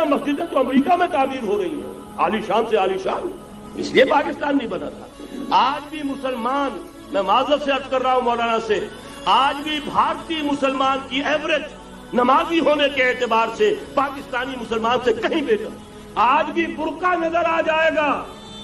مسجدیں تو امریکہ میں تعمیر ہو رہی ہیں، عالی شان سے عالی شان، اس لیے پاکستان نہیں بنا تھا۔ آج بھی مسلمان، میں معذرت سے عرض کر رہا ہوں مولانا سے، آج بھی بھارتی مسلمان کی ایوریج نمازی ہونے کے اعتبار سے پاکستانی مسلمان سے کہیں بہتر۔ آج بھی برقع نظر آ جائے گا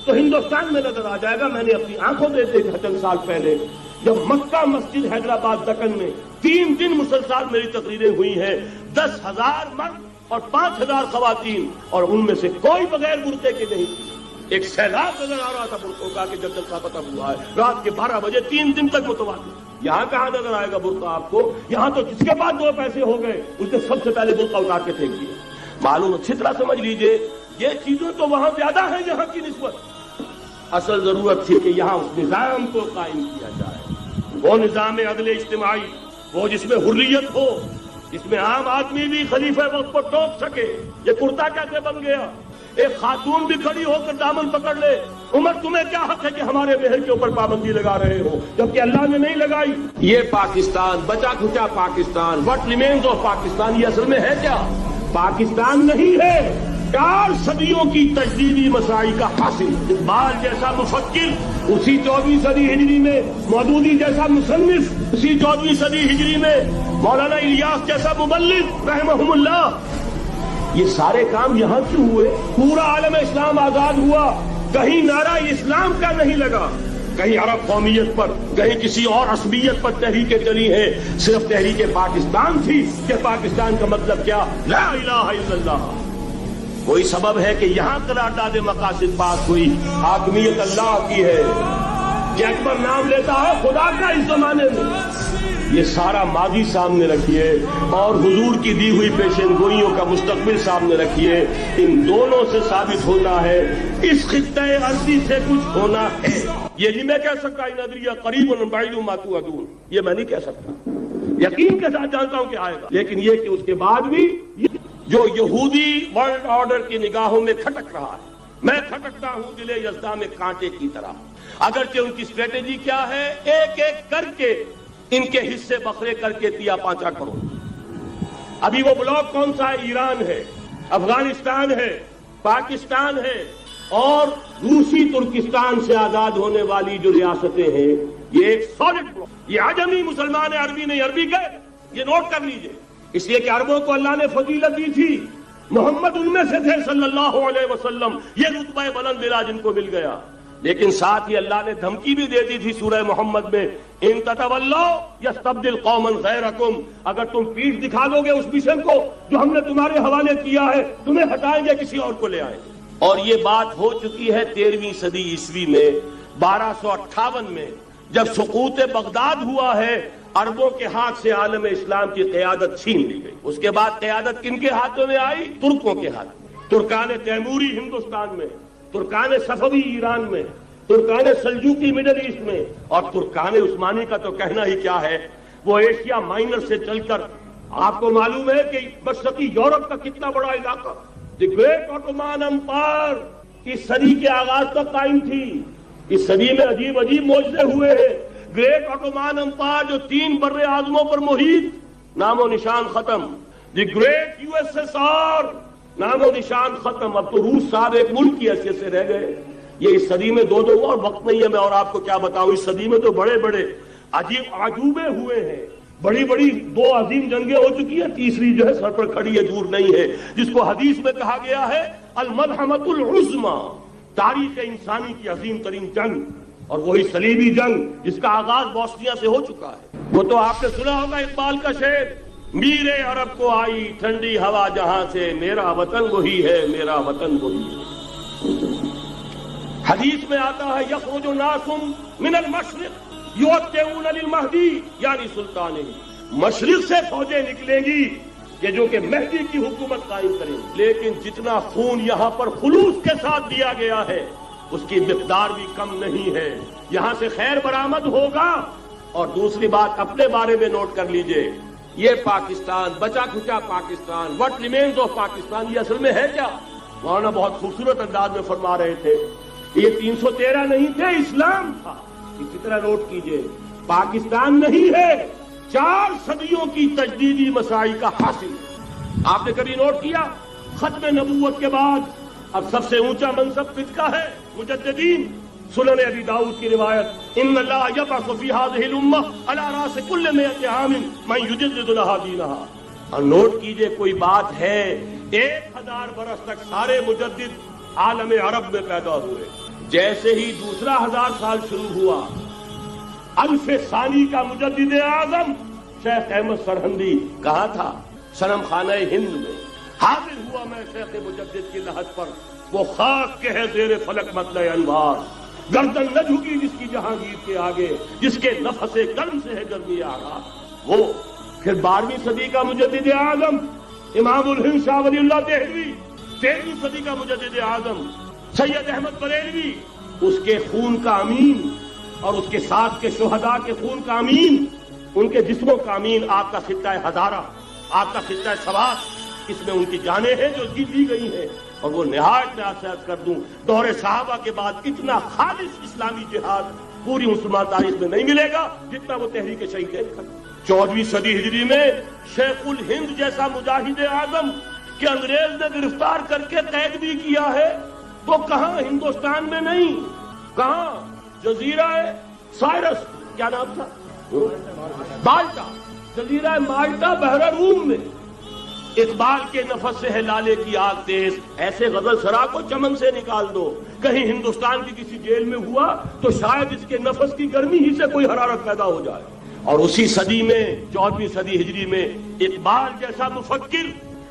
تو ہندوستان میں نظر آ جائے گا۔ میں نے اپنی آنکھوں سے دیکھا چند سال پہلے، جب مکہ مسجد حیدرآباد دکن میں 3 دن مسلسل میری تقریریں ہوئی ہیں، 10,000 مرد اور 5,000 خواتین، اور ان میں سے کوئی بغیر برقعے کے نہیں تھی۔ ایک سیلاب نظر آ رہا تھا برقعوں کا کہ جب جلسہ ختم ہوا ہے رات کے 12 بجے 3 دن تک متواضع۔ یہاں کہاں نظر آئے گا برقع آپ کو؟ یہاں تو جس کے پاس 2 پیسے ہو گئے اس نے سب سے پہلے برقع اتار کے پھینک دیا۔ معلوم اچھی طرح سمجھ لیجئے، یہ چیزیں تو وہاں زیادہ ہیں یہاں کی نسبت۔ اصل ضرورت تھی کہ یہاں اس نظام کو قائم کیا جائے، وہ نظام عدل اجتماعی، وہ جس میں حریت ہو، جس میں عام آدمی بھی خلیفہ وقت کو ٹوک سکے۔ یہ کرتا کیسے بن گیا؟ ایک خاتون بھی کھڑی ہو کر دامن پکڑ لے، عمر تمہیں کیا حق ہے کہ ہمارے مہر کے اوپر پابندی لگا رہے ہو، جبکہ اللہ نے نہیں لگائی۔ یہ پاکستان، بچا کھچا Pakistan, what remains of Pakistan, یہ اصل میں ہے کیا؟ پاکستان نہیں ہے، 4 صدیوں کی تجدیدی مساعی کا حاصل۔ اقبال جیسا مفکر اسی 14ویں صدی ہجری میں، مودودی جیسا مصنف اسی 14ویں صدی ہجری میں، مولانا الیاس جیسا مبلغ رحمہم اللہ، یہ سارے کام یہاں کیوں ہوئے؟ پورا عالم اسلام آزاد ہوا، کہیں نعرہ اسلام کا نہیں لگا، کہیں عرب قومیت پر، کہیں کسی اور عصبیت پر تحریکیں چلی ہیں، صرف تحریک پاکستان تھی کہ پاکستان کا مطلب کیا؟ لا الہ الا اللہ۔ کوئی سبب ہے کہ یہاں قرارداد مقاصد پاس ہوئی، حاکمیت اللہ کی ہے، کہ اکبر نام لیتا ہے خدا کا اس زمانے میں۔ یہ سارا ماضی سامنے رکھیے اور حضور کی دی ہوئی پیشن گوئیوں کا مستقبل سامنے رکھیے، ان دونوں سے ثابت ہوتا ہے اس خطہ ارضی سے کچھ ہونا ہے۔ یہ نہیں میں کہہ سکتا ان ادریہ قریب بعید ما توعدون، یہ میں نہیں کہہ سکتا، یقین کے ساتھ جانتا ہوں کہ آئے گا، لیکن یہ کہ اس کے بعد بھی جو یہودی ورلڈ آرڈر کی نگاہوں میں کھٹک رہا ہے، میں کھٹکتا ہوں دل یزداں میں کانٹے کی طرح، اگرچہ ان کی اسٹریٹجی کیا ہے؟ ایک ایک کر کے ان کے حصے بکھرے کر کے تیا پانچا کرو۔ ابھی وہ بلاک کون سا ہے؟ ایران ہے، افغانستان ہے، پاکستان ہے، اور روسی ترکستان سے آزاد ہونے والی جو ریاستیں ہیں، یہ ایک سالڈ بلاک۔ یہ عجمی مسلمان ہے، عربی نہیں، عربی گئے، یہ نوٹ کر لیجئے، اس لیے کہ عربوں کو اللہ نے فضیلت دی تھی، محمد ان میں سے تھے صلی اللہ علیہ وسلم، یہ رتبہ بلند ملا جن کو مل گیا، لیکن ساتھ ہی اللہ نے دھمکی بھی دے دی تھی سورہ محمد میں، ان تتولوا یستبدل قوما غیرکم، اگر تم پیٹھ دکھا دو گے اس مشن کو جو ہم نے تمہارے حوالے کیا ہے، تمہیں ہٹائیں گے، کسی اور کو لے آئیں گے۔ اور یہ بات ہو چکی ہے 13ویں صدی عیسوی میں، 1258 میں جب سقوط بغداد ہوا ہے، عربوں کے ہاتھ سے عالم اسلام کی قیادت چھین لی گئی۔ اس کے بعد قیادت کن کے ہاتھوں میں آئی؟ ترکوں کے ہاتھ میں، ترکان تیموری ہندوستان میں، ترکان صفوی ایران میں، ترکان سلجوقی مڈل ایسٹ میں، اور ترکان عثمانی کا تو کہنا ہی کیا ہے، وہ ایشیا مائنر سے چل کر آپ کو معلوم ہے کہ مشرقی یورپ کا کتنا بڑا علاقہ، دی گریٹ آٹومان امپائر اس صدی کے آغاز تک قائم تھی۔ اس صدی میں عجیب عجیب معجزے ہوئے ہیں۔ گریٹ آٹومان امپائر جو 3 بر اعظموں پر محیط، نام و نشان ختم۔ The great U S S R, نام و نشان ختم۔ اب تو روس صاحب ایک ملک کی حیثیت سے رہ گئے۔ یہ اس صدی میں 2 ہوا، اور وقت نہیں ہے میں اور آپ کو کیا بتاؤں، اس صدی میں تو بڑے بڑے عجیب عجوبے ہوئے ہیں، بڑی بڑی 2 عظیم جنگیں ہو چکی ہیں، تیسری جو ہے سر پر کھڑی ہے، دور نہیں ہے، جس کو حدیث میں کہا گیا ہے الملحمۃ العظمی، تاریخ انسانی کی عظیم ترین جنگ، اور وہی صلیبی جنگ جس کا آغاز بوسنیا سے ہو چکا ہے۔ وہ تو آپ نے سنا ہوگا اقبال کا شعر، میرے عرب کو آئی ٹھنڈی ہوا جہاں سے، میرا وطن وہی ہے، میرا وطن وہی ہے۔ حدیث میں آتا ہے یخرج ناس من المشرق یؤتون للمہدی یعنی سلطان، مشرق سے فوجیں نکلیں گی کہ جو کہ مہدی کی حکومت قائم کریں، لیکن جتنا خون یہاں پر خلوص کے ساتھ دیا گیا ہے اس کی مقدار بھی کم نہیں ہے۔ یہاں سے خیر برآمد ہوگا۔ اور دوسری بات اپنے بارے میں نوٹ کر لیجئے، یہ پاکستان، بچا کھچا Pakistan, what remains of Pakistan, یہ اصل میں ہے کیا؟ مولانا بہت خوبصورت انداز میں فرما رہے تھے، یہ 313 نہیں تھے، اسلام تھا۔ اسی طرح نوٹ کیجئے، پاکستان نہیں ہے، 4 صدیوں کی تجدیدی مساعی کا حاصل۔ آپ نے کبھی نوٹ کیا ختم نبوت کے بعد اب سب سے اونچا منصب کس کا ہے؟ مجددین. سنن ابی داؤد کی روایت، ان اللہ یبعث فی هذه الامہ علی راس کل 100 عام من یجدد لها دینها. اور نوٹ کیجئے کوئی بات ہے، 1000 برس تک سارے مجدد عالم عرب میں پیدا ہوئے. جیسے ہی دوسرا 1000 سال شروع ہوا، الف ثانی کا مجدد اعظم شیخ احمد سرہندی کہاں تھا؟ صنم خانہ ہند میں. حاضر ہوا میں شیخ مجدد کی لحد پر، وہ خاک کے ہے زیر فلک مطلع انوار، گردن نہ جھکی جس کی جہانگیر کے آگے، جس کے نفس گرم سے ہے گرمی آغا. وہ پھر 12ویں صدی کا مجدد اعظم امام الہند شاہ ولی اللہ دہلوی، 13ویں صدی کا مجدد اعظم سید احمد بریلوی، اس کے خون کا امین اور اس کے ساتھ کے شہداء کے خون کا امین، ان کے جسموں کا امین. آپ کا خطہ ہزارہ، آپ کا خطہ سوات، اس میں ان کی جانیں ہیں جو دی گئی ہیں. اور وہ نہایت میں آپ سے عرض کر دوں، دور صحابہ کے بعد اتنا خالص اسلامی جہاد پوری مسلمان تاریخ میں نہیں ملے گا جتنا وہ تحریک شہیدین کا. 14ویں صدی ہجری میں شیخ الہند جیسا مجاہد اعظم کہ انگریز نے گرفتار کر کے قید بھی کیا ہے، تو کہاں ہندوستان میں نہیں، کہاں جزیرہ سائرس، کیا نام تھا، مالٹا، جزیرہ مالٹا بحر روم میں. اقبال کے نفس سے ہے لالے کی آگ تیز، ایسے غزل سرا کو چمن سے نکال دو. کہیں ہندوستان کی کسی جیل میں ہوا تو شاید اس کے نفس کی گرمی ہی سے کوئی حرارت پیدا ہو جائے. اور اسی صدی میں 14ویں صدی ہجری میں اقبال جیسا مفکر،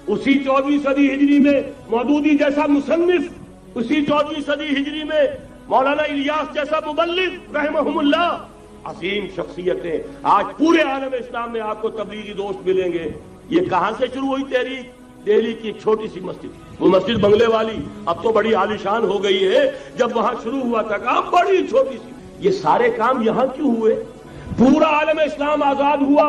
اسی 14ویں صدی ہجری میں مودودی جیسا مصنف، اسی 14ویں صدی ہجری میں مولانا الیاس جیسا مبلغ رحمہم اللہ، عظیم شخصیتیں. آج پورے عالم اسلام میں آپ کو تبلیغی دوست ملیں گے. یہ کہاں سے شروع ہوئی تحریک؟ دہلی کی ایک چھوٹی سی مسجد، وہ مسجد بنگلے والی، اب تو بڑی عالیشان ہو گئی ہے. جب وہاں شروع ہوا تھا کام بڑی چھوٹی سی. یہ سارے کام یہاں کیوں ہوئے؟ پورا عالم اسلام آزاد ہوا،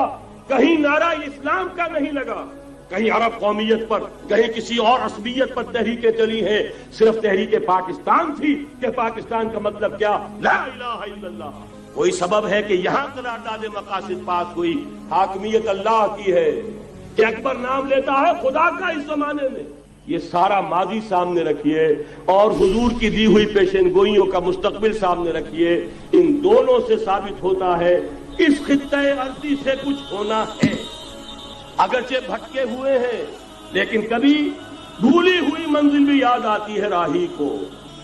کہیں نعرہ اسلام کا نہیں لگا، کہیں عرب قومیت پر، کہیں کسی اور عصبیت پر تحریکیں چلی ہیں. صرف تحریک پاکستان تھی کہ پاکستان کا مطلب کیا؟ لا الہ الا اللہ. کوئی سبب ہے کہ یہاں قرارداد مقاصد پاس ہوئی، حاکمیت اللہ کی ہے کہ اکبر نام لیتا ہے خدا کا اس زمانے میں. یہ سارا ماضی سامنے رکھیے اور حضور کی دی ہوئی پیشن گوئیوں کا مستقبل سامنے رکھیے. ان دونوں سے ثابت ہوتا ہے اس خطہ ارضی سے کچھ ہونا ہے. اگرچہ بھٹکے ہوئے ہیں لیکن کبھی بھولی ہوئی منزل بھی یاد آتی ہے راہی کو،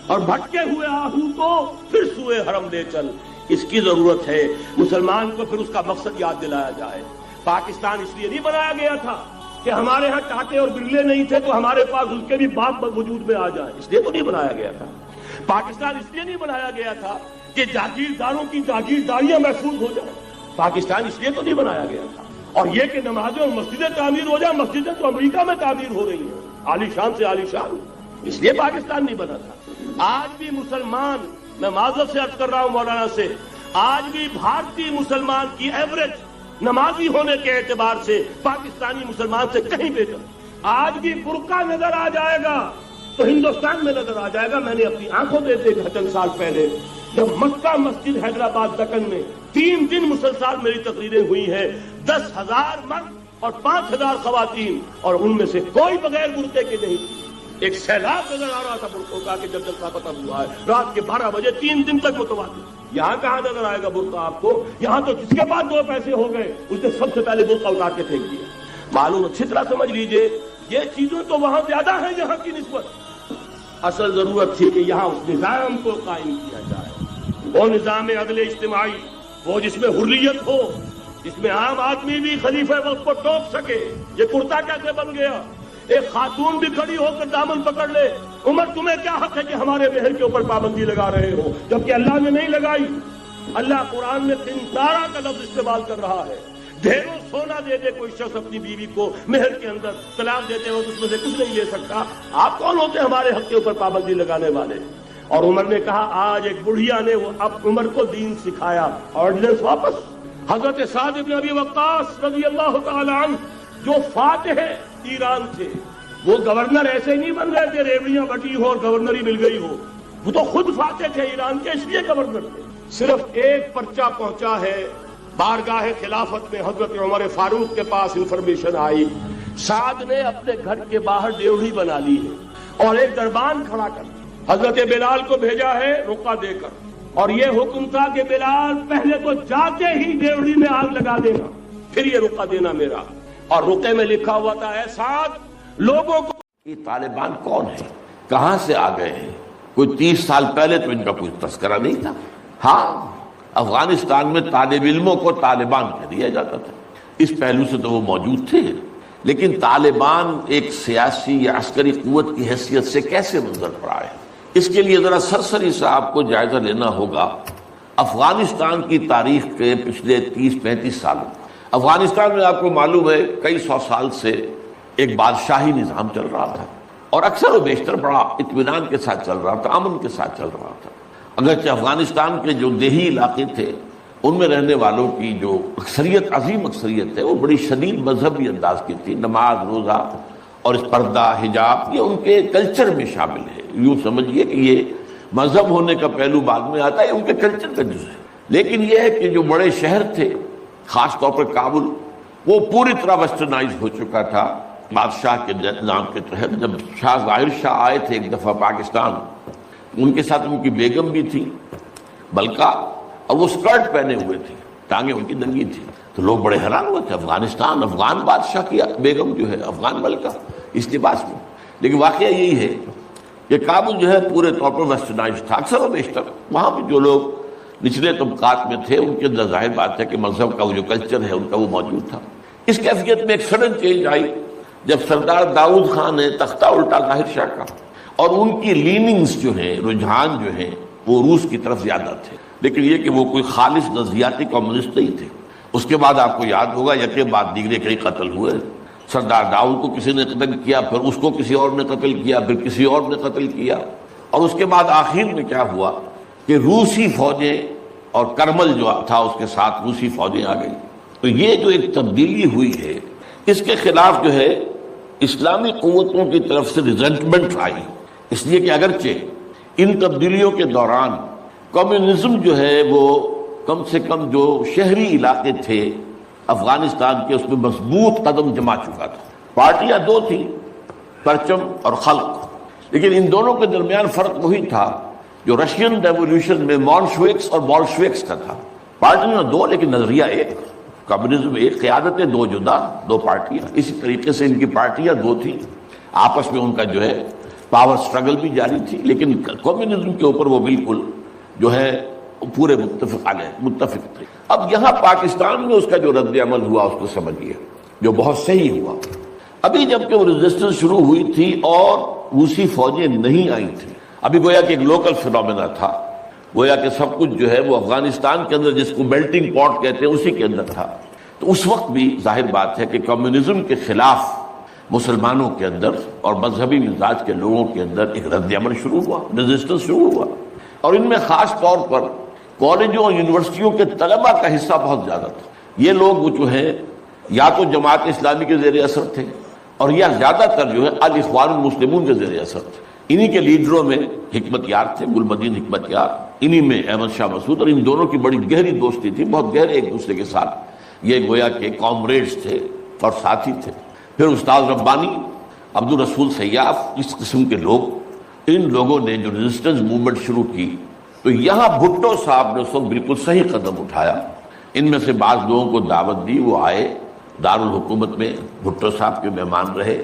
اور بھٹکے ہوئے آہو کو پھر سوئے حرم لے چل. اس کی ضرورت ہے مسلمان کو پھر اس کا مقصد یاد دلایا جائے. پاکستان اس لیے نہیں بنایا گیا تھا کہ ہمارے ہاں ٹاٹے اور برلے نہیں تھے تو ہمارے پاس اس کے بھی باپ وجود میں آ جائے، اس لیے تو نہیں بنایا گیا تھا. پاکستان اس لیے نہیں بنایا گیا تھا کہ جاگیرداروں کی جاگیرداریاں محفوظ ہو جائیں. پاکستان اس لیے تو نہیں بنایا گیا تھا. اور یہ کہ نمازیں اور مسجدیں تعمیر ہو جائیں، مسجدیں تو امریکہ میں تعمیر ہو رہی ہیں عالی شان سے عالی شان، اس لیے پاکستان نہیں بنا تھا. آج بھی مسلمان، میں معذرت سے عرض کر رہا ہوں مولانا سے، آج بھی بھارتی مسلمان کی ایوریج نمازی ہونے کے اعتبار سے پاکستانی مسلمان سے کہیں بہتر. آج بھی برقع نظر آ جائے گا تو ہندوستان میں نظر آ جائے گا. میں نے اپنی آنکھوں سے دیکھا چند سال پہلے جب مکہ مسجد حیدرآباد دکن میں 3 دن مسلسل میری تقریریں ہوئی ہیں، 10,000 مرد اور 5,000 خواتین، اور ان میں سے کوئی بغیر برقعے کے نہیں. ایک سیلاب نظر آ رہا تھا برقعوں کا کہ جب جلسہ ختم ہوا ہے رات کے 12 بجے 3 دن تک متواضع. یہاں کہاں نظر آئے گا برقع آپ کو؟ یہاں تو جس کے پاس 2 پیسے ہو گئے اس نے سب سے پہلے برقع اتار کے پھینک دیا. معلوم اچھی طرح سمجھ لیجئے یہ چیزیں تو وہاں زیادہ ہیں یہاں کی نسبت. اصل ضرورت تھی کہ یہاں اس نظام کو قائم کیا جائے، وہ نظام عدل اجتماعی، وہ جس میں حریت ہو، جس میں عام آدمی بھی خلیفہ وقت کو ٹوک سکے. یہ کرتا کیسے بن گیا؟ ایک خاتون بھی کھڑی ہو کر دامن پکڑ لے، عمر تمہیں کیا حق ہے کہ ہمارے مہر کے اوپر پابندی لگا رہے ہو، جبکہ اللہ نے نہیں لگائی. اللہ قرآن میں قنطارہ کا لفظ استعمال کر رہا ہے. ڈھیروں سونا دے دے کوئی شخص اپنی بیوی کو مہر کے اندر، طلاق دیتے ہو تو اس میں سے کچھ نہیں لے سکتا. آپ کون ہوتے ہمارے حق کے اوپر پابندی لگانے والے؟ اور عمر نے کہا آج ایک بڑھیا نے وہ اب عمر کو دین سکھایا، آرڈیننس واپس. حضرت سعد بن ابی وقاص رضی اللہ تعالی عنہ جو فاتح ایران تھے، وہ گورنر ایسے نہیں بن رہے تھے ریوڑیاں بٹی ہو اور گورنری مل گئی ہو، وہ تو خود فاتح تھے ایران کے، اس لیے گورنر تھے. صرف ایک پرچہ پہنچا ہے بارگاہ خلافت میں، حضرت عمر فاروق کے پاس انفارمیشن آئی سعد نے اپنے گھر کے باہر ڈیوڑی بنا لی ہے اور ایک دربان کھڑا کر حضرت بلال کو بھیجا ہے رقعہ دے کر، اور یہ حکم تھا کہ بلال پہلے تو جاتے ہی ڈیوڑی میں آگ لگا دینا، پھر یہ رقعہ دینا میرا۔ اور رقعے میں لکھا ہوا تھا اے سعد لوگوں کو، یہ طالبان کون ہے، کہاں سے آ گئے ہیں؟ کوئی 30 سال پہلے تو ان کا کوئی تذکرہ نہیں تھا۔ ہاں، افغانستان میں طالب علموں کو طالبان کہہ دیا جاتا تھا، اس پہلو سے تو وہ موجود تھے، لیکن طالبان ایک سیاسی یا عسکری قوت کی حیثیت سے کیسے منظر پر آئے؟ اس کے لیے ذرا سرسری سے آپ کو جائزہ لینا ہوگا افغانستان کی تاریخ کے پچھلے 30-35 سالوں۔ افغانستان میں آپ کو معلوم ہے کئی سو سال سے ایک بادشاہی نظام چل رہا تھا، اور اکثر و بیشتر بڑا اطمینان کے ساتھ چل رہا تھا، امن کے ساتھ چل رہا تھا۔ اگرچہ افغانستان کے جو دیہی علاقے تھے ان میں رہنے والوں کی جو اکثریت، عظیم اکثریت ہے، وہ بڑی شدید مذہبی انداز کی تھی، نماز روزہ اور اس پردہ حجاب یہ ان کے کلچر میں شامل ہے۔ یوں سمجھیے کہ یہ مذہب ہونے کا پہلو بعد میں آتا ہے، ان کے کلچر کا جز ہے۔ لیکن یہ ہے کہ جو بڑے شہر تھے، خاص طور پر کابل، وہ پوری طرح ویسٹرنائز ہو چکا تھا بادشاہ کے نام کے تحت۔ جب شاہ ظاہر شاہ آئے تھے ایک دفعہ پاکستان، ان کے ساتھ ان کی بیگم بھی تھی بلکہ، اور وہ سکرٹ پہنے ہوئے تھے، ٹانگیں ان کی ننگی تھی، تو لوگ بڑے حیران ہوئے تھے، افغانستان، افغان بادشاہ کی بیگم جو ہے، افغان ملکہ اس لباس میں۔ لیکن واقعہ یہی ہے کہ کابل جو ہے پورے طور پر ویسٹرنائز تھا، اکثر و بیشتر وہاں پہ جو لوگ نچلے طبقات میں تھے ان کے اندر ظاہر بات ہے کہ مذہب کا وہ جو کلچر ہے ان کا وہ موجود تھا۔ اس کیفیت میں ایک سڈن چینج آئی جب سردار داؤد خان نے تختہ الٹا ظاہر شاہ کا، اور ان کی لیننگز جو ہیں، رجحان جو ہیں، وہ روس کی طرف زیادہ تھے، لیکن یہ کہ وہ کوئی خالص نظریاتی کمیونسٹ نہیں تھے۔ اس کے بعد آپ کو یاد ہوگا یکے بعد دیگرے کئی قتل ہوئے، سردار داؤد کو کسی نے قتل کیا، پھر اس کو کسی اور نے قتل کیا، پھر کسی اور نے قتل کیا، اور اس کے بعد آخر میں کیا ہوا کہ روسی فوجیں اور کرمل جو تھا اس کے ساتھ روسی فوجیں آ گئی۔ تو یہ جو ایک تبدیلی ہوئی ہے، اس کے خلاف جو ہے اسلامی قوتوں کی طرف سے ریزنٹمنٹ آئی، اس لیے کہ اگرچہ ان تبدیلیوں کے دوران کمیونزم جو ہے وہ کم سے کم جو شہری علاقے تھے افغانستان کے، اس میں مضبوط قدم جما چکا تھا۔ پارٹیاں دو تھیں، پرچم اور خلق، لیکن ان دونوں کے درمیان فرق وہی تھا جو رشین ریولیوشن میں مولشوکس اور بولشوکس کا تھا۔ پارٹیاں دو لیکن نظریہ ایک، کمیونزم ایک، قیادتیں دو جدا، دو پارٹیاں۔ اسی طریقے سے ان کی پارٹیاں دو تھیں، آپس میں ان کا جو ہے پاور سٹرگل بھی جاری تھی، لیکن کمیونزم کے اوپر وہ بالکل جو ہے پورے متفق تھے۔ اب یہاں پاکستان میں اس کا جو رد عمل ہوا اس کو سمجھیے، جو بہت صحیح ہوا۔ ابھی جب کہ وہ ریزسٹنس شروع ہوئی تھی اور روسی فوجیں نہیں آئی تھیں، ابھی گویا کہ ایک لوکل فینومینا تھا، گویا کہ سب کچھ جو ہے وہ افغانستان کے اندر، جس کو میلٹنگ پاٹ کہتے ہیں، اسی کے اندر تھا۔ تو اس وقت بھی ظاہر بات ہے کہ کمیونزم کے خلاف مسلمانوں کے اندر اور مذہبی مزاج کے لوگوں کے اندر ایک رد عمل شروع ہوا، ریزسٹنس شروع ہوا، اور ان میں خاص طور پر کالجوں اور یونیورسٹیوں کے طلباء کا حصہ بہت زیادہ تھا۔ یہ لوگ وہ جو ہے یا تو جماعت اسلامی کے زیر اثر تھے، اور یا زیادہ تر جو ہے الاخوان المسلمون کے زیر اثر تھے۔ انہی کے لیڈروں میں حکمت یار تھے، گلمدین حکمت یار، انہی میں احمد شاہ مسعود، اور ان دونوں کی بڑی گہری دوستی تھی، بہت گہرے ایک دوسرے کے ساتھ یہ گویا کہ کامریڈز تھے اور ساتھی تھے۔ پھر استاد ربانی، عبد الرسول سیاف، اس قسم کے لوگ، ان لوگوں نے جو ریزسٹنس موومنٹ شروع کی، تو یہاں بھٹو صاحب نے اس وقت بالکل صحیح قدم اٹھایا۔ ان میں سے بعض لوگوں کو دعوت دی، وہ آئے دارالحکومت میں، بھٹو صاحب کے مہمان رہے،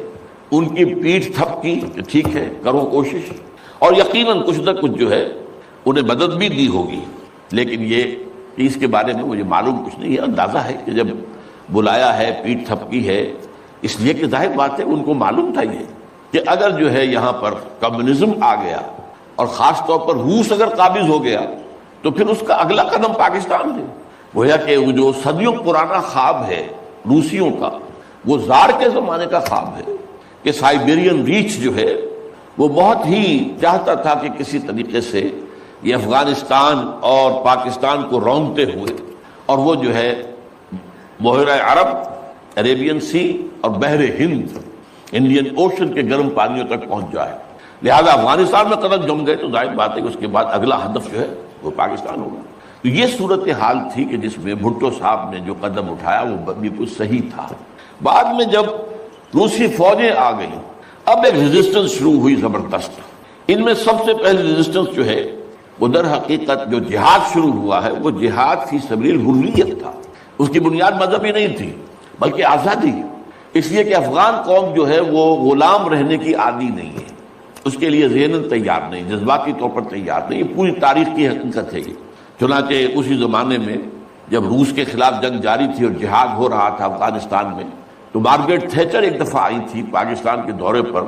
ان کی پیٹھ تھپکی کہ ٹھیک ہے کرو کوشش، اور یقیناً کچھ نہ کچھ جو ہے انہیں مدد بھی دی ہوگی، لیکن یہ اس کے بارے میں مجھے معلوم کچھ نہیں ہے۔ اندازہ ہے کہ جب بلایا ہے، پیٹھ تھپکی ہے، اس لیے کہ ظاہر بات ہے ان کو معلوم تھا یہ کہ اگر جو ہے یہاں پر کمیونزم آ گیا اور خاص طور پر روس اگر قابض ہو گیا تو پھر اس کا اگلا قدم پاکستان ہے۔ گویا کہ وہ جو صدیوں پرانا خواب ہے روسیوں کا، وہ زار کے زمانے کا خواب ہے کہ سائبیرین ریچ جو ہے وہ بہت ہی چاہتا تھا کہ کسی طریقے سے یہ افغانستان اور پاکستان کو رونگتے ہوئے، اور وہ جو ہے بحیرہ عرب، عربین سی اور بحر ہند، انڈین اوشن کے گرم پانیوں تک پہنچ جائے۔ لہذا افغانستان میں قدم جم گئے تو ظاہر بات ہے کہ اس کے بعد اگلا ہدف جو ہے وہ پاکستان ہوگا۔ تو یہ صورتحال تھی کہ جس میں بھٹو صاحب نے جو قدم اٹھایا وہ بالکل صحیح تھا۔ بعد میں جب روسی فوجیں آ گئی. اب ایک ریزسٹنس شروع ہوئی زبردست. ان میں سب سے پہلے ریزسٹنس جو ہے وہ در حقیقت جو جہاد شروع ہوا ہے وہ جہاد فی سبیل الحریت تھا. اس کی بنیاد مذہبی نہیں تھی بلکہ آزادی. اس لیے کہ افغان قوم جو ہے وہ غلام رہنے کی عادی نہیں ہے، اس کے لیے ذہناً تیار نہیں، جذباتی طور پر تیار نہیں. یہ پوری تاریخ کی حقیقت ہے یہ. چنانچہ اسی زمانے میں جب روس کے خلاف جنگ جاری تھی اور جہاد ہو رہا تھا افغانستان میں، تو مارگریٹ تھیچر ایک دفعہ آئی تھی پاکستان کے دورے پر،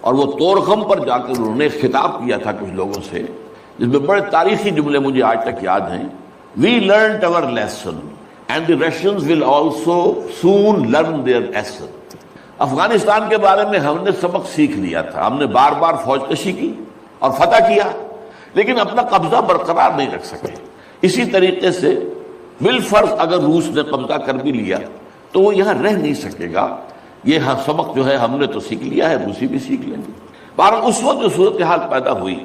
اور وہ طورخم پر جا کر انہوں نے خطاب کیا تھا کچھ لوگوں سے، جس میں بڑے تاریخی جملے مجھے آج تک یاد ہیں. We learned our lesson and the Russians will also soon learn their lesson. Afghanistan کے بارے میں ہم نے سبق سیکھ لیا تھا. ہم نے بار بار فوج کشی کی اور فتح کیا لیکن اپنا قبضہ برقرار نہیں رکھ سکے. اسی طریقے سے بالفرض اگر روس نے قبضہ کر بھی لیا تو وہ یہاں رہ نہیں سکے گا. یہ سبق جو ہے ہم نے تو سیکھ لیا ہے، روسی بھی سیکھ لیں گے. بہرحال اس وقت جو صورتحال پیدا ہوئی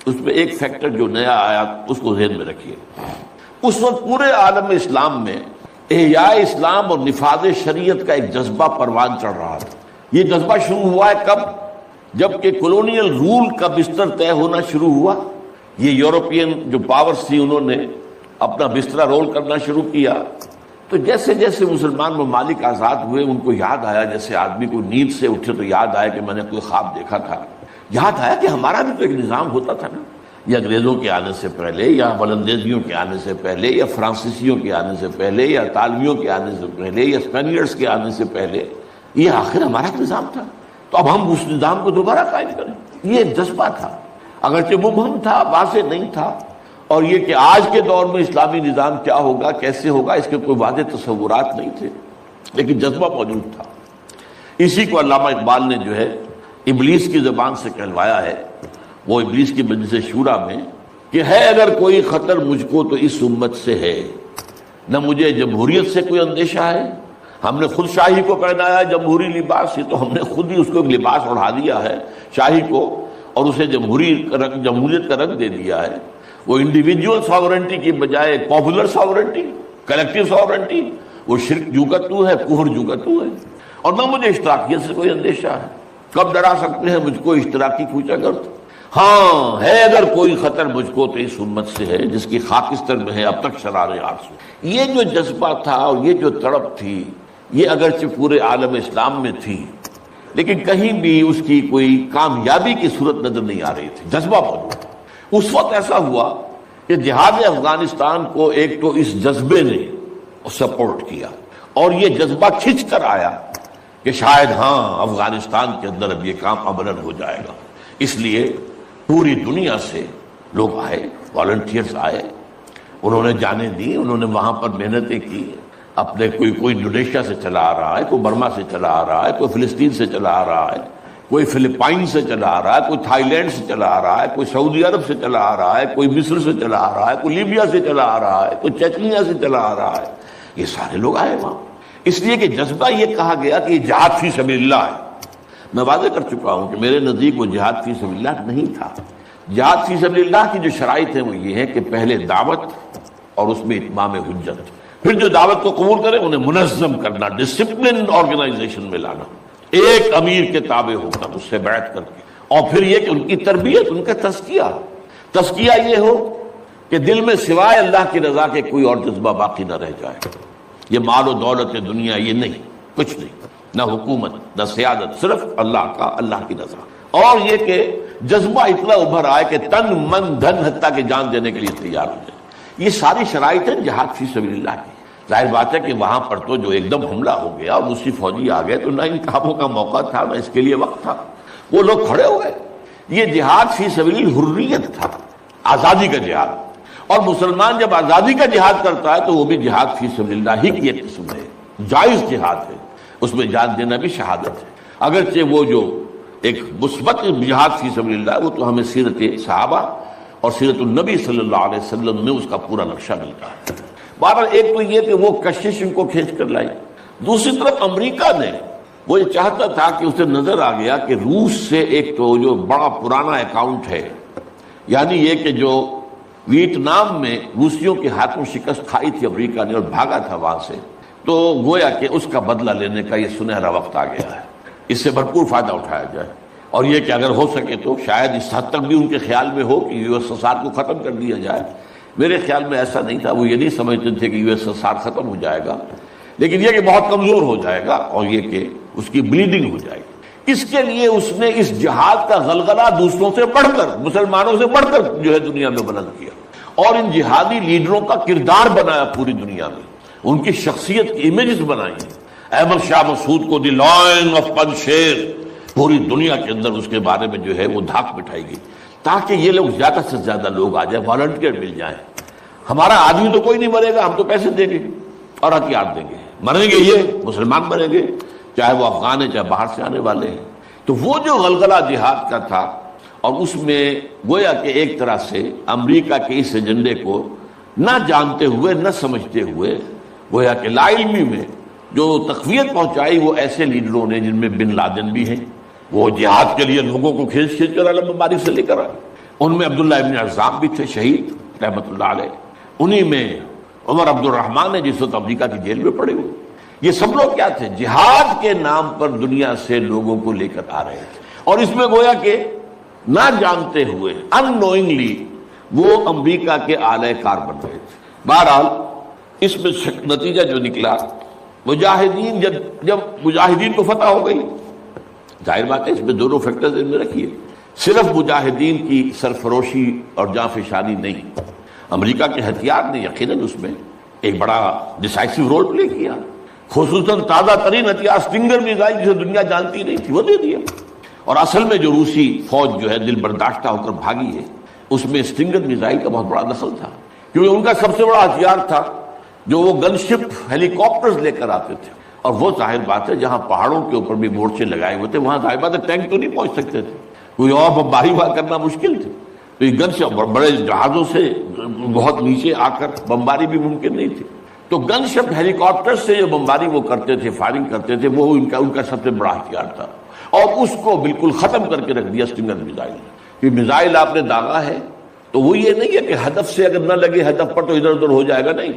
اس میں ایک فیکٹر جو نیا آیا اس کو ذہن میں رکھیے. اس وقت پورے عالم اسلام میں احیاء اسلام اور نفاذ شریعت کا ایک جذبہ پروان چڑھ رہا تھا. یہ جذبہ شروع ہوا ہے کب؟ جب کہ کولونیل رول کا بستر طے ہونا شروع ہوا. یہ یورپین جو پاورز تھی انہوں نے اپنا بستر رول کرنا شروع کیا. تو جیسے جیسے مسلمان ممالک آزاد ہوئے ان کو یاد آیا، جیسے آدمی کو نیند سے اٹھے تو یاد آیا کہ میں نے کوئی خواب دیکھا تھا. یاد آیا کہ ہمارا بھی تو ایک نظام ہوتا تھا نا، یا انگریزوں کے آنے سے پہلے، یا ولندیزیوں کے آنے سے پہلے، یا فرانسیسیوں کے آنے سے پہلے، یا اطالویوں کے آنے سے پہلے، یا اسپینیئرز کے آنے سے پہلے. یہ آخر ہمارا ایک نظام تھا، تو اب ہم اس نظام کو دوبارہ قائم کریں. یہ ایک جذبہ تھا، اگرچہ مبہم تھا، واضح نہیں تھا. اور یہ کہ آج کے دور میں اسلامی نظام کیا ہوگا، کیسے ہوگا، اس کے کوئی واضح تصورات نہیں تھے، لیکن جذبہ موجود تھا. اسی کو علامہ اقبال نے جو ہے ابلیس کی زبان سے کہلوایا ہے، وہ ابلیس کی مجلس شورا میں، کہ ہے اگر کوئی خطر مجھ کو تو اس امت سے ہے، نہ مجھے جمہوریت سے کوئی اندیشہ ہے. ہم نے خود شاہی کو پہنایا جمہوری لباس، یہ تو ہم نے خود ہی اس کو ایک لباس اڑا دیا ہے شاہی کو، اور اسے جمہوریت کا رنگ دے دیا ہے. وہ انڈیویجول ساورنٹی کی بجائے پاپولر ساورنٹی، کلیکٹیو ساورنٹی، وہ شرک جو کا تو ہے، کفر جو کا تو ہے. اور نہ مجھے اشتراکیت سے کوئی اندیشہ ہے. کب ڈرا سکتے ہیں مجھ کو اشتراکی کوچہ گرد؟ ہاں ہے اگر کوئی خطر مجھ کو تو اس امت سے ہے جس کی خاکستر میں ہے اب تک شرار آرزو. یہ جو جذبہ تھا اور یہ جو تڑپ تھی، یہ اگرچہ پورے عالم اسلام میں تھی لیکن کہیں بھی اس کی کوئی کامیابی کی صورت نظر نہیں آ رہی تھی. جذبہ موجود تھا. اس وقت ایسا ہوا کہ جہاد افغانستان کو ایک تو اس جذبے نے سپورٹ کیا، اور یہ جذبہ کھنچ کر آیا کہ شاید ہاں افغانستان کے اندر اب یہ کام عملاً ہو جائے گا. اس لیے پوری دنیا سے لوگ آئے، والنٹیئرز آئے، انہوں نے جانیں دی، انہوں نے وہاں پر محنتیں کی. اپنے کوئی انڈونیشیا سے چلا آ رہا ہے، کوئی برما سے چلا آ رہا ہے، کوئی فلسطین سے چلا آ رہا ہے، کوئی فلپائن سے چلا آ رہا ہے، کوئی تھائی لینڈ سے چلا آ رہا ہے، کوئی سعودی عرب سے چلا آ رہا ہے، کوئی مصر سے چلا آ رہا ہے، کوئی لیبیا سے چلا آ رہا ہے، کوئی چیچنیا سے چلا آ رہا ہے. یہ سارے لوگ آئے وہاں، اس لیے کہ جذبہ یہ کہا گیا کہ یہ جہاد فی سبیل اللہ ہے. میں واضح کر چکا ہوں کہ میرے نزدیک وہ جہاد فی سبیل اللہ نہیں تھا. جہاد فی سبیل اللہ کی جو شرائط ہیں وہ یہ ہے کہ پہلے دعوت اور اس میں اتمام حجت، پھر جو دعوت کو قبول کرے انہیں منظم کرنا، ڈسپلن آرگنائزیشن میں لانا، ایک امیر کے تابع ہو کر اس سے بیعت کر کے، اور پھر یہ کہ ان کی تربیت، ان کا تزکیہ یہ ہو کہ دل میں سوائے اللہ کی رضا کے کوئی اور جذبہ باقی نہ رہ جائے. یہ مال و دولت دنیا یہ نہیں، کچھ نہیں، نہ حکومت نہ سیادت، صرف اللہ کا، اللہ کی رضا. اور یہ کہ جذبہ اتنا ابھر آئے کہ تن من دھن حتیٰ کہ جان دینے کے لیے تیار ہو جائے. یہ ساری شرائط ہیں جہاد فی سبیل اللہ کی. ظاہر بات ہے کہ وہاں پر تو جو ایک دم حملہ ہو گیا اور دوسری فوجی آ گئے تو نہ ان کاموں کا موقع تھا نہ اس کے لیے وقت تھا. وہ لوگ کھڑے ہو گئے. یہ جہاد فی سبیل الحریت تھا، آزادی کا جہاد. اور مسلمان جب آزادی کا جہاد کرتا ہے تو وہ بھی جہاد فی سبیل اللہ ہی کی ایک قسم ہے، جائز جہاد ہے، اس میں جان دینا بھی شہادت ہے. اگرچہ وہ جو ایک مثبت جہاد فی سبیل اللہ وہ تو ہمیں سیرت صحابہ اور سیرت النبی صلی اللہ علیہ وسلم میں اس کا پورا نقشہ ملتا ہے. بہرحال ایک تو یہ کہ وہ کشش ان کو کھینچ کر لائی. دوسری طرف امریکہ نے وہ یہ چاہتا تھا کہ اسے نظر آ گیا کہ روس سے ایک تو جو بڑا پرانا اکاؤنٹ ہے، یعنی یہ کہ جو ویتنام میں روسیوں کے ہاتھوں شکست کھائی تھی امریکہ نے اور بھاگا تھا وہاں سے، تو گویا کہ اس کا بدلہ لینے کا یہ سنہرا وقت آ گیا ہے. اس سے بھرپور فائدہ اٹھایا جائے، اور یہ کہ اگر ہو سکے تو شاید اس حد تک بھی ان کے خیال میں ہو کہ یو ایس ایس آر کو ختم کر دیا جائے۔ میرے خیال میں ایسا نہیں تھا، وہ یہ نہیں سمجھتے تھے کہ یو ایس ایس آر ختم ہو جائے گا، لیکن یہ کہ بہت کمزور ہو جائے گا اور یہ کہ اس کی بلیڈنگ ہو جائے گی۔ اس کے لیے اس نے اس جہاد کا غلغلہ دوسروں سے بڑھ کر، مسلمانوں سے بڑھ کر جو ہے دنیا میں بلند کیا، اور ان جہادی لیڈروں کا کردار بنایا پوری دنیا میں، ان کی شخصیت کی امیجز بنائی ہیں۔ احمد شاہ مسعود کو دی لائن آف پنشیر پوری دنیا کے اندر اس کے بارے میں جو ہے وہ دھاک بٹھائی گئی، تاکہ یہ لوگ زیادہ سے زیادہ لوگ آ جائیں، والنٹیئر مل جائیں۔ ہمارا آدمی تو کوئی نہیں مرے گا، ہم تو پیسے دیں گے اور ہتھیار دیں گے، مریں گے یہ مسلمان مریں گے، چاہے وہ افغان ہیں چاہے باہر سے آنے والے ہیں۔ تو وہ جو غلغلہ جہاد کا تھا، اور اس میں گویا کہ ایک طرح سے امریکہ کے اس ایجنڈے کو نہ جانتے ہوئے نہ سمجھتے ہوئے گویا کہ لا علمی میں جو تقویت پہنچائی وہ ایسے لیڈروں نے جن میں بن لادن بھی ہیں، وہ جہاد کے لیے لوگوں کو کھینچ کر علم باری سے لے کر آئے، ان میں عبداللہ ابن عزام بھی تھے شہید رحمۃ اللہ علیہ، انہی میں عمر عبد الرحمن ہے جس وقت امریکہ کی جیل میں پڑے ہوئے۔ یہ سب لوگ کیا تھے؟ جہاد کے نام پر دنیا سے لوگوں کو لے کر آ رہے تھے، اور اس میں گویا کہ نہ جانتے ہوئے ان نوئنگلی وہ امریکہ کے اعلی کار بن رہے تھے۔ بہرحال اس میں نتیجہ جو نکلا، مجاہدین جب مجاہدین کو فتح ہو گئی، ظاہر بات ہے اس میں دونوں فیکٹرز ان میں رکھیے، صرف مجاہدین کی سرفروشی اور جانفشانی نہیں، امریکہ کے ہتھیار نے یقیناً اس میں ایک بڑا ڈیسائسو رول پلے کیا، خصوصاً تازہ ترین ہتھیار اسٹنگر میزائل جسے دنیا جانتی نہیں تھی وہ دے دیا، اور اصل میں جو روسی فوج جو ہے دل برداشتہ ہو کر بھاگی ہے، اس میں اسٹنگر میزائل کا بہت بڑا دخل تھا، کیونکہ ان کا سب سے بڑا ہتھیار تھا جو وہ گن شپ ہیلی کاپٹرز لے کر آتے تھے، اور وہ ظاہر بات ہے جہاں پہاڑوں کے اوپر بھی مورچے لگائے ہوئے تھے وہاں ظاہر بات ہے ٹینک تو نہیں پہنچ سکتے تھے، کوئی اور بمباری وہاں کرنا مشکل تھی، تو یہ گن شپ بڑے جہازوں سے بہت نیچے آ کر بمباری بھی ممکن نہیں تھی، تو گن شپ ہیلی کاپٹر سے جو بمباری وہ کرتے تھے، فائرنگ کرتے تھے، وہ ان کا سب سے بڑا ہتھیار تھا، اور اس کو بالکل ختم کر کے رکھ دیا اسٹنگر میزائل۔ کہ میزائل آپ نے داغا ہے تو وہ یہ نہیں ہے کہ ہدف سے اگر نہ لگے ہدف پر تو ادھر ادھر ہو جائے گا، نہیں،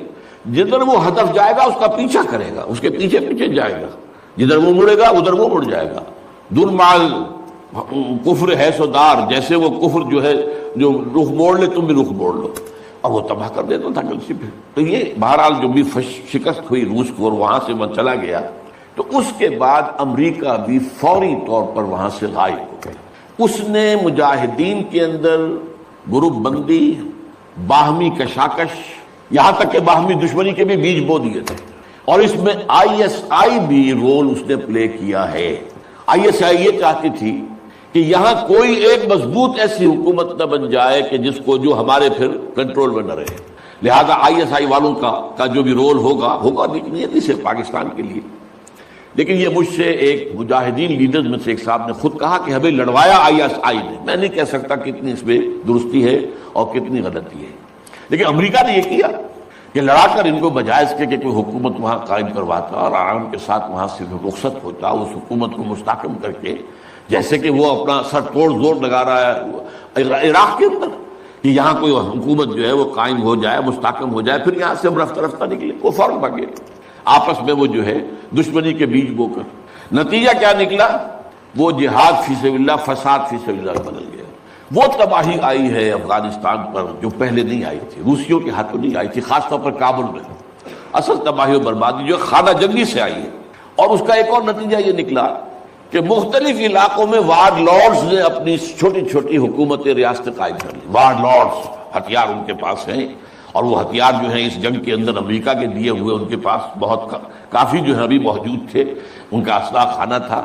جدھر وہ ہدف جائے گا اس کا پیچھا کرے گا، اس کے پیچھے پیچھے جائے گا، جدھر وہ مڑے گا ادھر وہ مڑ جائے گا۔ درمال کفر ہے سودار، جیسے وہ کفر جو ہے جو رخ موڑ لے تم بھی رخ موڑ لو، اور وہ تباہ کر دیتا تھا کل سے پھر۔ تو یہ بہرحال جو بھی شکست ہوئی روس کو اور وہاں سے وہ چلا گیا، تو اس کے بعد امریکہ بھی فوری طور پر وہاں سے غائب ہو گیا۔ اس نے مجاہدین کے اندر گروپ بندی، باہمی کشاکش، یہاں تک کہ باہمی دشمنی کے بھی بیج بو دیے تھے، اور اس میں آئی ایس آئی بھی رول اس نے پلے کیا ہے۔ آئی ایس آئی یہ چاہتی تھی کہ یہاں کوئی ایک مضبوط ایسی حکومت نہ بن جائے کہ جس کو جو ہمارے پھر کنٹرول میں نہ رہے، لہذا آئی ایس آئی والوں کا جو بھی رول ہوگا نہیں صرف پاکستان کے لیے، لیکن یہ مجھ سے ایک مجاہدین لیڈرز میں سے ایک صاحب نے خود کہا کہ ہمیں لڑوایا آئی ایس آئی نے۔ میں نہیں کہہ سکتا کتنی اس میں درستی ہے اور کتنی غلطی ہے، لیکن امریکہ نے یہ کیا کہ لڑا کر ان کو بجائے اس کے کہ کوئی حکومت وہاں قائم کرواتا اور آرام کے ساتھ وہاں سے رخصت ہوتا، اس حکومت کو مستحکم کر کے، جیسے کہ وہ اپنا سر توڑ زور لگا رہا ہے عراق کے اندر کہ یہاں کوئی حکومت جو ہے وہ قائم ہو جائے، مستحکم ہو جائے، پھر یہاں سے ہم رفتہ رفتہ نکلے، وہ فوراً بھاگے آپس میں وہ جو ہے دشمنی کے بیج بو کر۔ نتیجہ کیا نکلا؟ وہ جہاد فی سبیل اللہ، فساد فی سبیل اللہ بدل گیا۔ وہ تباہی آئی ہے افغانستان پر جو پہلے نہیں آئی تھی، روسیوں کے ہاتھوں نہیں آئی تھی، خاص طور پر کابل میں۔ اصل تباہی و بربادی جو خانہ جنگی سے آئی ہے، اور اس کا ایک اور نتیجہ یہ نکلا کہ مختلف علاقوں میں وارڈ لارڈز نے اپنی چھوٹی چھوٹی حکومتیں ریاستیں قائم کر لی۔ وارڈ لارڈز، ہتھیار ان کے پاس ہیں، اور وہ ہتھیار جو ہیں اس جنگ کے اندر امریکہ کے دیے ہوئے ان کے پاس بہت کافی جو ہے ابھی موجود تھے، ان کا اسلحہ خانہ تھا۔